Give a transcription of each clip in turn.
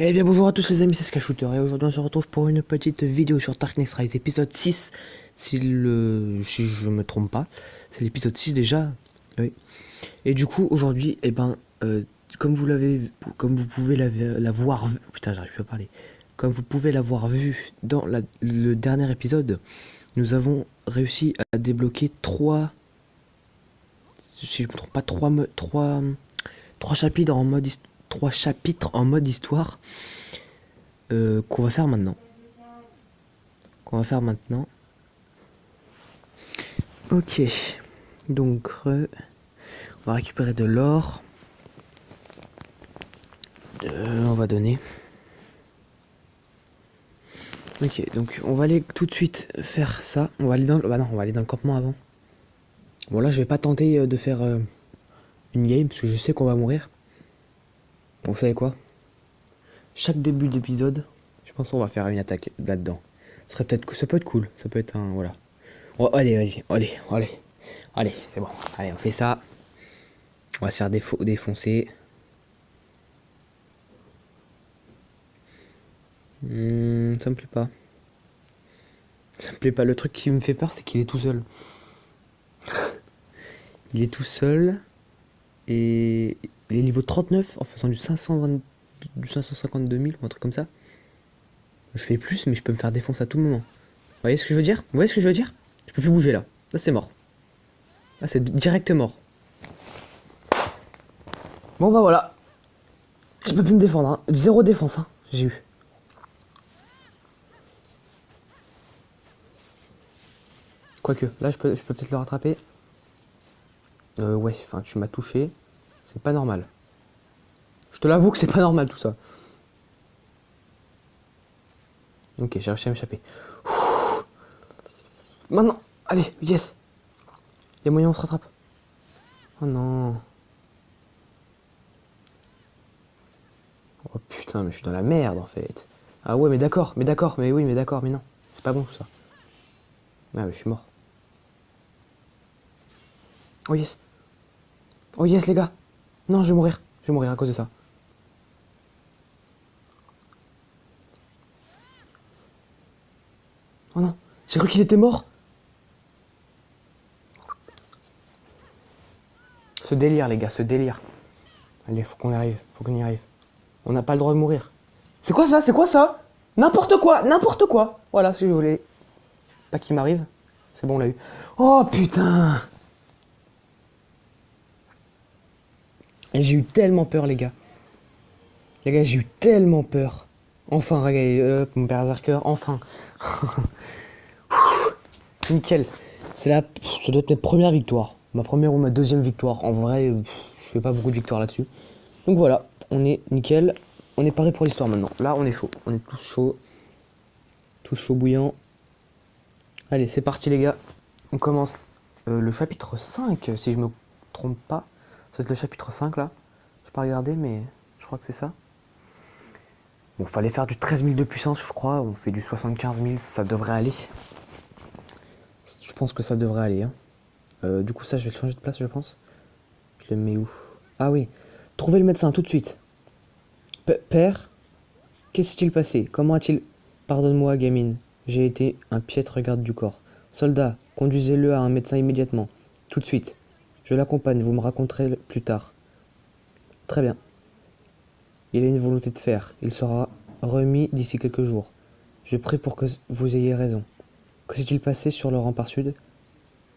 Eh bien bonjour à tous les amis, c'est Skashooter et aujourd'hui on se retrouve pour une petite vidéo sur Darkness Rise épisode 6 si je me trompe pas, c'est l'épisode 6 déjà. Oui. Et du coup aujourd'hui comme vous pouvez l'avoir vu, putain j'arrive plus à parler. Comme vous pouvez l'avoir vu dans le dernier épisode, nous avons réussi à débloquer si je me trompe pas, trois chapitres en mode 3 chapitres en mode histoire qu'on va faire maintenant. Ok, donc on va récupérer de l'or. On va donner. Ok, donc on va aller tout de suite faire ça. On va aller on va aller dans le campement avant. Bon là je vais pas tenter de faire une game parce que je sais qu'on va mourir. Bon, vous savez quoi? Chaque début d'épisode, je pense qu'on va faire une attaque là-dedans. Ça peut être cool, ça peut être un voilà. Oh, allez, vas-y, allez, c'est bon. Allez, on fait ça. On va se faire défoncer. Ça me plaît pas. Ça me plaît pas. Le truc qui me fait peur, c'est qu'il est tout seul. Il est tout seul. Et il est niveau 39 en faisant du 552 000 ou un truc comme ça. Je fais plus, mais je peux me faire défoncer à tout moment. Vous voyez ce que je veux dire? Je peux plus bouger là. Là, c'est mort. Là, c'est direct mort. Bon, bah voilà. Je peux plus me défendre. Hein. Zéro défense, hein. J'ai eu. Quoique, là, je peux peut-être le rattraper. Ouais, enfin, tu m'as touché. C'est pas normal. Je te l'avoue que c'est pas normal tout ça. Ok, j'ai réussi à m'échapper. Maintenant, allez, yes. Il y a moyen on se rattrape. Oh non. Oh putain, mais je suis dans la merde en fait. Ah ouais, mais d'accord, mais oui, mais d'accord, mais non. C'est pas bon tout ça. Ah mais je suis mort. Oh yes. Oh yes les gars. Non, je vais mourir. Je vais mourir à cause de ça. Oh non. J'ai cru qu'il était mort. Ce délire les gars, ce délire. Allez, faut qu'on y arrive. Faut qu'on y arrive. On n'a pas le droit de mourir. C'est quoi ça? C'est quoi ça? N'importe quoi, n'importe quoi. Voilà ce que je voulais. Pas qu'il m'arrive. C'est bon, on l'a eu. Oh putain. Et j'ai eu tellement peur les gars. Les gars, j'ai eu tellement peur. Enfin, regardez, mon berserker, enfin. Nickel. Ça doit être ma première victoire. Ma première ou ma deuxième victoire. En vrai, je fais pas beaucoup de victoires là-dessus. Donc voilà, on est nickel. On est paré pour l'histoire maintenant. Là, on est chaud. On est tous chauds. Tous chauds bouillants. Allez, c'est parti les gars. On commence le chapitre 5, si je me trompe pas. Ça va être le chapitre 5 là. J'ai pas regardé, mais je crois que c'est ça. Bon, fallait faire du 13 000 de puissance, je crois. On fait du 75 000, ça devrait aller. Je pense que ça devrait aller. Hein. Du coup, ça, je vais le changer de place, je pense. Je le mets où? Ah oui. Trouvez le médecin tout de suite. Père, qu'est-ce qu'il passé? Comment a-t-il... Pardonne-moi, gamine. J'ai été un piètre garde du corps. Soldat, conduisez-le à un médecin immédiatement. Tout de suite. Je l'accompagne, vous me raconterez plus tard. Très bien. Il a une volonté de fer. Il sera remis d'ici quelques jours. Je prie pour que vous ayez raison. Que s'est-il passé sur le rempart sud?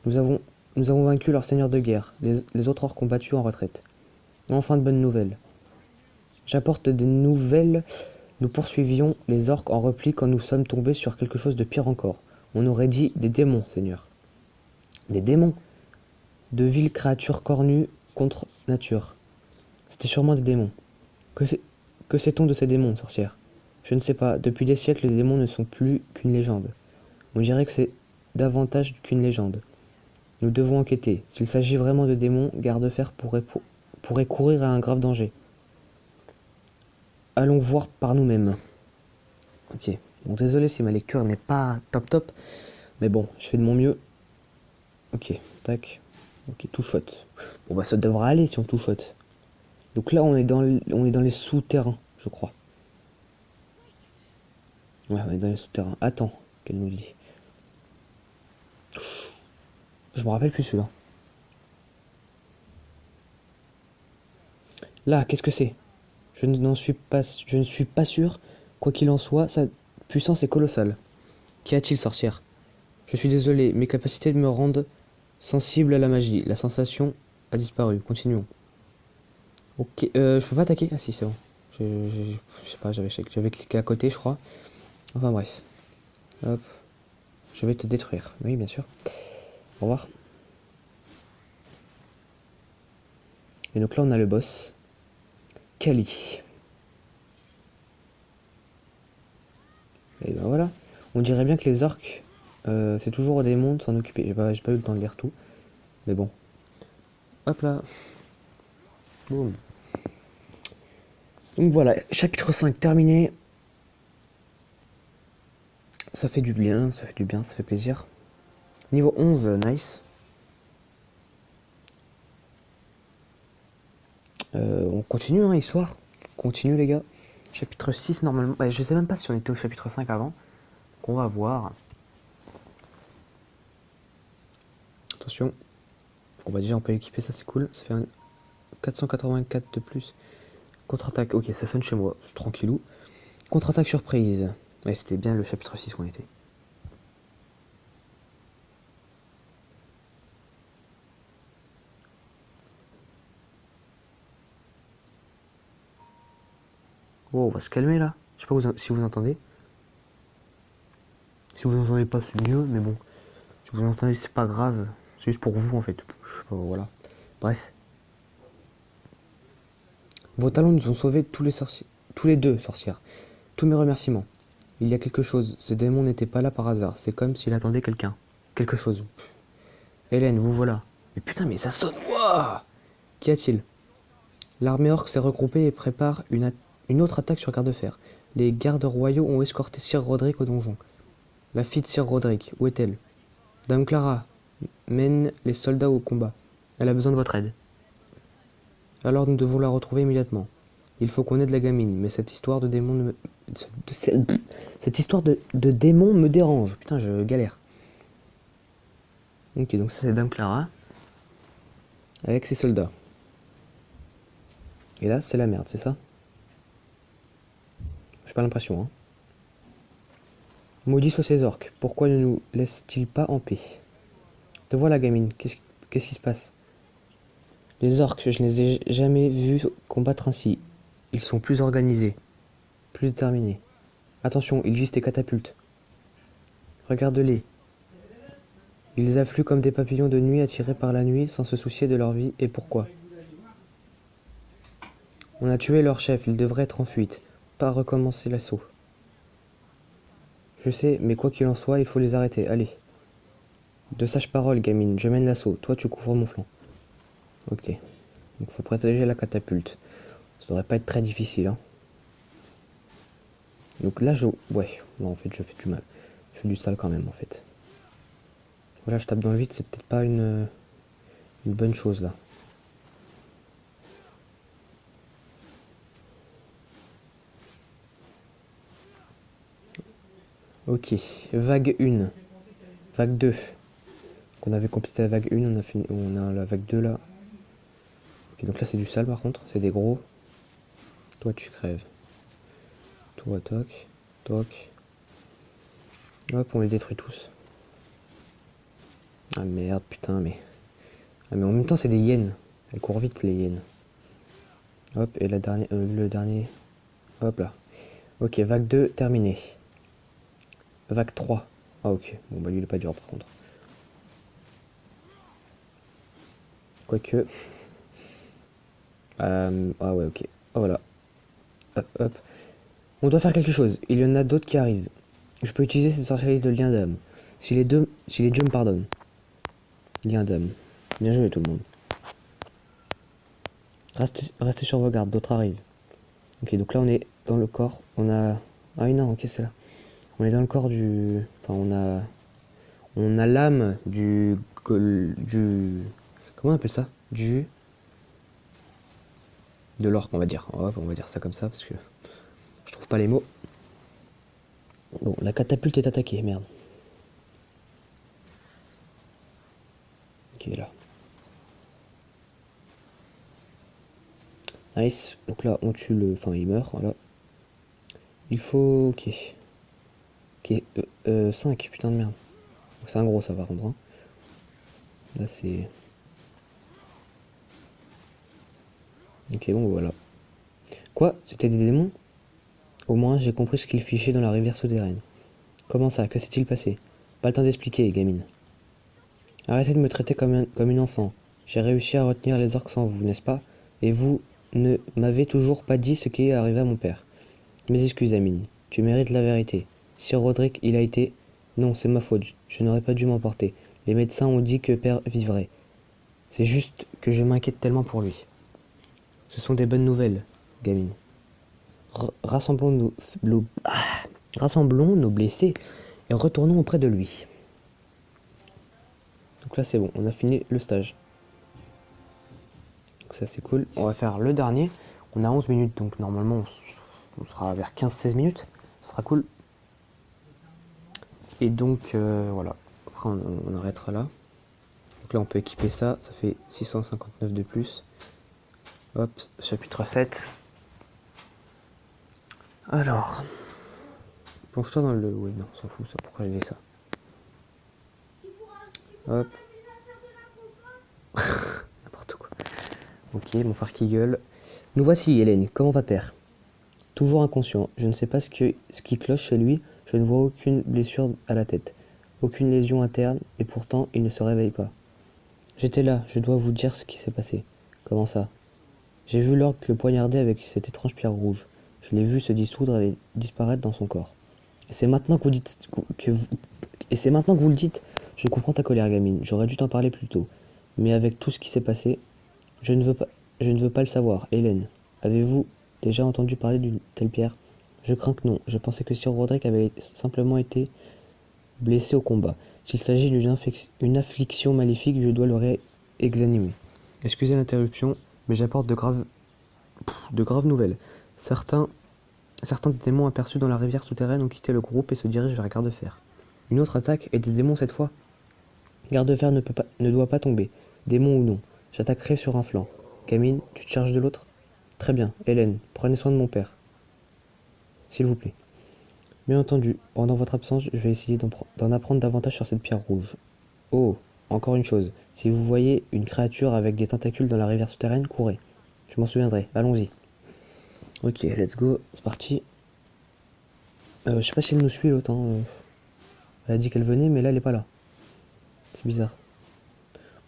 Nous avons vaincu leur seigneur de guerre. Les autres orques ont battu en retraite. Enfin de bonnes nouvelles. J'apporte des nouvelles. Nous poursuivions les orques en repli quand nous sommes tombés sur quelque chose de pire encore. On aurait dit des démons, seigneur. Des démons? De viles créatures cornues contre nature. C'était sûrement des démons. Que sait-on de ces démons, sorcière? Je ne sais pas. Depuis des siècles, les démons ne sont plus qu'une légende. On dirait que c'est davantage qu'une légende. Nous devons enquêter. S'il s'agit vraiment de démons, Garde-Fer pourrait courir à un grave danger. Allons voir par nous-mêmes. Ok. Bon, désolé si ma lecture n'est pas top, mais bon, je fais de mon mieux. Ok, tac. Ok, tout shot. Bon bah ça devrait aller si on tout shot. Donc là, on est dans les souterrains, je crois. Ouais, on est dans les souterrains. Attends, qu'elle nous dit. Je me rappelle plus celui-là. Là, qu'est-ce que c'est? Je ne suis pas sûr. Quoi qu'il en soit, sa puissance est colossale. Qu'y a-t-il, sorcière? Je suis désolé, mes capacités me rendent sensible à la magie. La sensation a disparu. Continuons. Ok, je peux pas attaquer? Ah si, c'est bon. Je sais pas, j'avais cliqué à côté, je crois. Enfin bref. Hop. Je vais te détruire. Oui, bien sûr. Au revoir. Et donc là, on a le boss. Kali. Et ben voilà. On dirait bien que les orques, c'est toujours au démon de s'en occuper. J'ai pas eu le temps de lire tout. Mais bon. Hop là. Boum. Donc voilà, chapitre 5 terminé. Ça fait du bien, ça fait du bien, ça fait plaisir. Niveau 11, nice. On continue, hein, histoire. Continue, les gars. Chapitre 6, normalement. Ouais, je sais même pas si on était au chapitre 5 avant. On va voir. Attention. Bon, bah, déjà, on peut équiper ça, c'est cool. Ça fait un 484 de plus. Contre-attaque. Ok, ça sonne chez moi. C'est tranquillou. Contre-attaque surprise. Ouais, c'était bien le chapitre 6 qu'on était. Oh, on va se calmer là. Je sais pas si vous entendez. Si vous entendez pas, c'est mieux, mais bon. Si vous entendez, c'est pas grave. C'est juste pour vous en fait. Je sais pas, voilà. Bref. Vos talents nous ont sauvés tous les deux, sorcières. Tous mes remerciements. Il y a quelque chose. Ce démon n'était pas là par hasard. C'est comme s'il attendait quelqu'un. Quelque chose. Hélène, vous voilà. Mais putain, mais ça sonne. Wouah! Qu'y a-t-il? L'armée orque s'est regroupée et prépare une autre attaque sur Garde-Fer. Les gardes royaux ont escorté Sir Roderick au donjon. La fille de Sir Roderick, où est-elle? Dame Clara mène les soldats au combat. Elle a besoin de votre aide. Alors nous devons la retrouver immédiatement. Il faut qu'on aide la gamine, mais cette histoire de démon cette histoire de démon me dérange. Putain, je galère. Ok, donc ça c'est Dame Clara. Avec ses soldats. Et là, c'est la merde, c'est ça? J'ai pas l'impression, hein. Maudits soient ces orques. Pourquoi ne nous laissent-ils pas en paix? Te voilà, gamine. Qu'est-ce qui se passe? Les orques, je ne les ai jamais vus combattre ainsi. Ils sont plus organisés, plus déterminés. Attention, ils visent tes catapultes. Regarde-les. Ils affluent comme des papillons de nuit attirés par la nuit sans se soucier de leur vie. Et pourquoi? On a tué leur chef, ils devraient être en fuite. Pas recommencer l'assaut. Je sais, mais quoi qu'il en soit, il faut les arrêter. Allez. De sages paroles, gamine. Je mène l'assaut. Toi, tu couvres mon flanc. Ok. Donc, faut protéger la catapulte. Ça devrait pas être très difficile, hein. Donc là, ouais. Non, en fait, je fais du mal. Je fais du sale quand même, en fait. Voilà, je tape dans le vide, c'est peut-être pas une bonne chose, là. Ok. Vague 1. Vague 2. On avait complété la vague 1, on a la vague 2 là. Ok, donc là c'est du sale par contre, c'est des gros. Toi tu crèves. Toi toc, toc. Hop, on les détruit tous. Ah merde, putain, mais. Ah mais en même temps c'est des hyènes. Elles courent vite les hyènes. Hop, et le dernier. Hop là. Ok, vague 2 terminée. Vague 3. Ah ok, bon bah lui il est pas dur par contre. Quoique. Ah ouais, ok. Oh voilà. Hop, hop. On doit faire quelque chose. Il y en a d'autres qui arrivent. Je peux utiliser cette sorcellerie de lien d'âme. Si les dieux me pardonnent. Lien d'âme. Bien joué tout le monde. Restez sur vos gardes, d'autres arrivent. Ok, donc là on est dans le corps. On a. Ah oui, non, ok, c'est là. On est dans le corps du. Enfin, on a. On a l'âme du. Comment on appelle ça? De l'orque, on va dire. Hop, on va dire ça comme ça parce que je trouve pas les mots. Bon, la catapulte est attaquée, merde. Ok, là. Nice. Donc là, on tue le... Enfin, il meurt, voilà. Il faut... Ok. Ok, 5, putain de merde. C'est un gros, ça va rendre. Hein. Là, c'est... Ok, bon, voilà. Quoi? C'était des démons? Au moins, j'ai compris ce qu'ils fichaient dans la rivière souterraine. Comment ça? Que s'est-il passé? Pas le temps d'expliquer, gamine. Arrêtez de me traiter comme une enfant. J'ai réussi à retenir les orques sans vous, n'est-ce pas? Et vous ne m'avez toujours pas dit ce qui est arrivé à mon père. Mes excuses, Amine. Tu mérites la vérité. Sir Roderick, il a été... Non, c'est ma faute. Je n'aurais pas dû m'emporter. Les médecins ont dit que père vivrait. C'est juste que je m'inquiète tellement pour lui. Ce sont des bonnes nouvelles, gamine. Rassemblons nos blessés et retournons auprès de lui. Donc là c'est bon, on a fini le stage. Donc ça c'est cool. On va faire le dernier. On a 11 minutes, donc normalement on sera vers 15-16 minutes. Ce sera cool. Et donc voilà. Après on arrêtera là. Donc là on peut équiper ça. Ça fait 659 de plus. Hop, chapitre 7. Alors. Plonge-toi dans le... Oui, non, on s'en fout, ça. Pourquoi j'ai fait ça? Hop. N'importe quoi. Ok, mon frère qui gueule. Nous voici, Hélène. Comment va père? Toujours inconscient. Je ne sais pas ce qui cloche chez lui. Je ne vois aucune blessure à la tête. Aucune lésion interne. Et pourtant, il ne se réveille pas. J'étais là. Je dois vous dire ce qui s'est passé. Comment ça? J'ai vu l'orque le poignarder avec cette étrange pierre rouge. Je l'ai vu se dissoudre et disparaître dans son corps. Et c'est maintenant que vous dites Et c'est maintenant que vous le dites. Je comprends ta colère, gamine. J'aurais dû t'en parler plus tôt. Mais avec tout ce qui s'est passé, je ne veux pas le savoir. Hélène, avez-vous déjà entendu parler d'une telle pierre? Je crains que non. Je pensais que Sir Roderick avait simplement été blessé au combat. S'il s'agit d'une affliction maléfique, je dois le réexaminer. Excusez l'interruption, mais j'apporte de graves nouvelles. Certains démons aperçus dans la rivière souterraine ont quitté le groupe et se dirigent vers Gardefer. Une autre attaque, et des démons cette fois. Gardefer ne doit pas tomber, démon ou non. J'attaquerai sur un flanc. Camille, tu te charges de l'autre? Très bien. Hélène, prenez soin de mon père. S'il vous plaît. Bien entendu, pendant votre absence, je vais essayer d'en apprendre davantage sur cette pierre rouge. Oh, encore une chose. Si vous voyez une créature avec des tentacules dans la rivière souterraine, courez. Je m'en souviendrai. Allons-y. Ok, let's go. C'est parti. Je sais pas si elle nous suit l'autre. Hein. Elle a dit qu'elle venait, mais là, elle est pas là. C'est bizarre.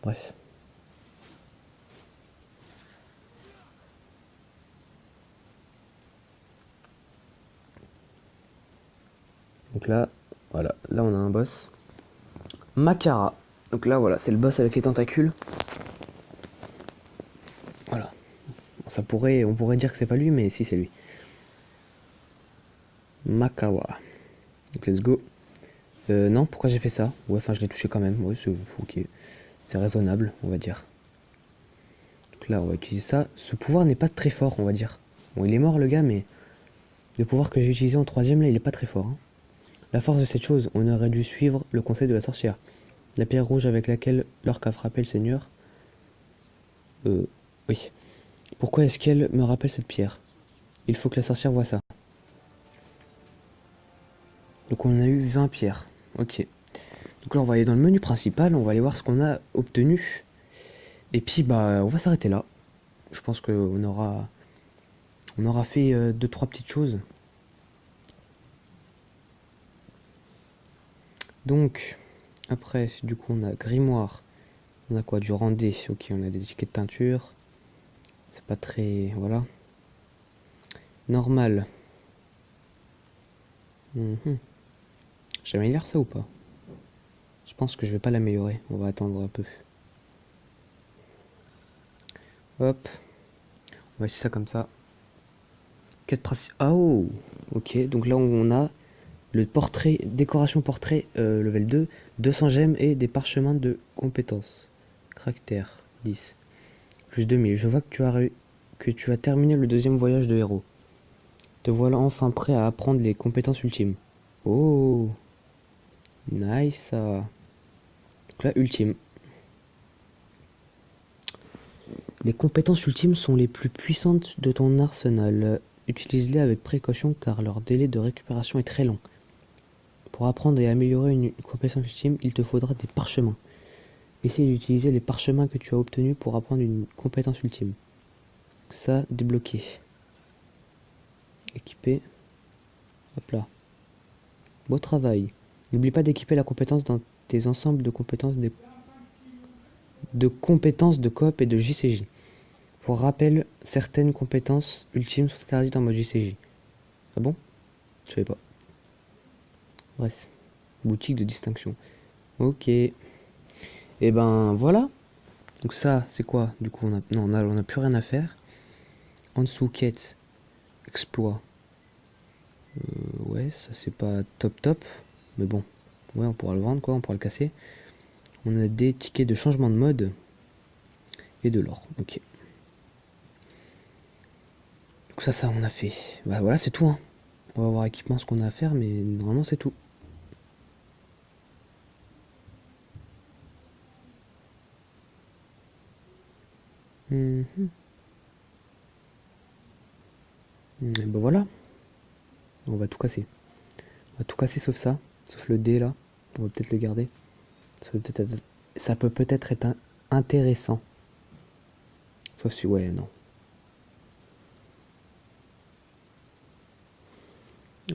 Bref. Donc là, voilà. Là, on a un boss. Makara. Donc là, voilà, c'est le boss avec les tentacules. Voilà. On pourrait dire que c'est pas lui, mais si, c'est lui. Makawa. Donc let's go. Non, pourquoi j'ai fait ça? Ouais, enfin, je l'ai touché quand même. Ouais, c'est ok. C'est raisonnable, on va dire. Donc là, on va utiliser ça. Ce pouvoir n'est pas très fort, on va dire. Bon, il est mort, le gars, mais le pouvoir que j'ai utilisé en troisième, là, il est pas très fort. Hein. La force de cette chose, on aurait dû suivre le conseil de la sorcière. La pierre rouge avec laquelle l'orque a frappé le seigneur. Oui. Pourquoi est-ce qu'elle me rappelle cette pierre? Il faut que la sorcière voie ça. Donc on a eu 20 pierres. Ok. Donc là on va aller dans le menu principal, on va aller voir ce qu'on a obtenu. Et puis bah on va s'arrêter là. Je pense qu'on aura fait 2-3 petites choses. Donc après du coup on a grimoire. On a quoi? Du rendez. Ok, on a des tickets de teinture. C'est pas très... Voilà. Normal. J'améliore ça ou pas? Je pense que je vais pas l'améliorer. On va attendre un peu. Hop. On va essayer ça comme ça. Quête principale. Ah oh. Ok, donc là on a le portrait, décoration portrait level 2, 200 gemmes et des parchemins de compétences. Caractère 10. Plus 2000. Je vois que tu as terminé le deuxième voyage de héros. Te voilà enfin prêt à apprendre les compétences ultimes. Oh, nice. Donc là, ultime. Les compétences ultimes sont les plus puissantes de ton arsenal. Utilise-les avec précaution car leur délai de récupération est très long. Pour apprendre et améliorer une compétence ultime, il te faudra des parchemins. Essaye d'utiliser les parchemins que tu as obtenus pour apprendre une compétence ultime. Ça, débloqué. Équiper. Hop là. Beau travail. N'oublie pas d'équiper la compétence dans tes ensembles de compétences de coop et de JCJ. Pour rappel, certaines compétences ultimes sont interdites en mode JCJ. Ah bon? Je savais pas. Bref. Boutique de distinction. Ok. Et ben voilà. Donc ça, c'est quoi? Du coup, on a plus rien à faire. En dessous, quête. Exploit. Ouais, ça c'est pas top. Mais bon. Ouais, on pourra le vendre quoi, on pourra le casser. On a des tickets de changement de mode. Et de l'or. Ok. Donc ça on a fait. Bah voilà, c'est tout. Hein. On va voir équipement ce qu'on a à faire, mais normalement c'est tout. Et ben voilà. On va tout casser. On va tout casser sauf ça. Sauf le dé là. On va peut-être le garder. Ça peut peut-être être intéressant. Sauf si... Ouais, non.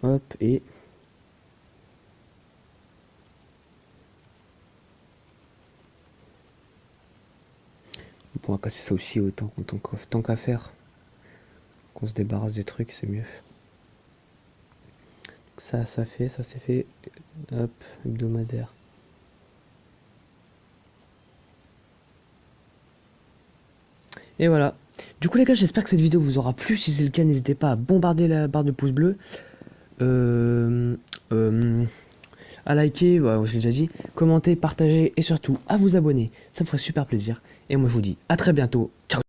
Hop, et... On va casser ça aussi autant tant qu'à faire. Qu'on se débarrasse des trucs, c'est mieux. Ça c'est fait. Hop, hebdomadaire. Et voilà. Du coup les gars, j'espère que cette vidéo vous aura plu. Si c'est le cas, n'hésitez pas à bombarder la barre de pouce bleu. À liker, ouais, je l'ai déjà dit. Commenter, partager et surtout à vous abonner. Ça me ferait super plaisir. Et moi je vous dis à très bientôt. Ciao.